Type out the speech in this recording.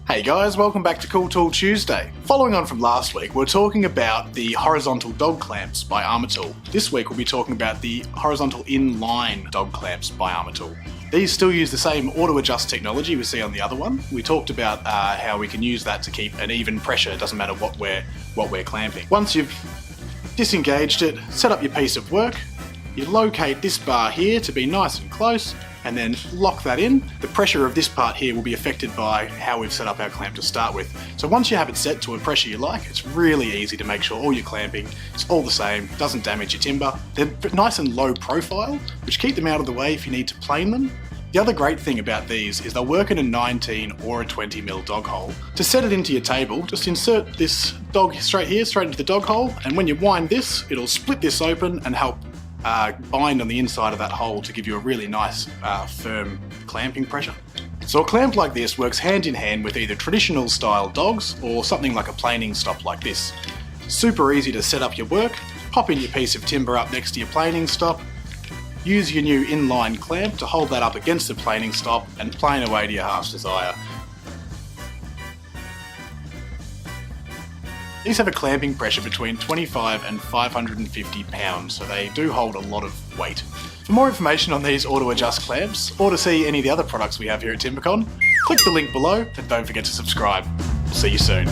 Hey guys, welcome back to Cool Tool Tuesday. Following on from last week, we're talking about the horizontal dog clamps by Armor Tool. This week we'll be talking about the horizontal inline dog clamps by Armor Tool. These still use the same auto-adjust technology we see on the other one. We talked about how we can use that to keep an even pressure, it doesn't matter what we're clamping. Once you've disengaged it, set up your piece of work, you locate this bar here to be nice and close, and then lock that in. The pressure of this part here will be affected by how we've set up our clamp to start with. So once you have it set to a pressure you like, it's really easy to make sure all your clamping is all the same, doesn't damage your timber. They're nice and low profile, which keep them out of the way if you need to plane them. The other great thing about these is they'll work in a 19 or a 20mm dog hole. To set it into your table, just insert this dog straight here, straight into the dog hole, and when you wind this, it'll split this open and help bind on the inside of that hole to give you a really nice firm clamping pressure. So a clamp like this works hand in hand with either traditional style dogs or something like a planing stop like this. Super easy to set up your work, pop in your piece of timber up next to your planing stop, use your new inline clamp to hold that up against the planing stop and plane away to your heart's desire. These have a clamping pressure between 25 and 550 pounds, so they do hold a lot of weight. For more information on these auto-adjust clamps, or to see any of the other products we have here at Timbecon, click the link below and don't forget to subscribe. See you soon.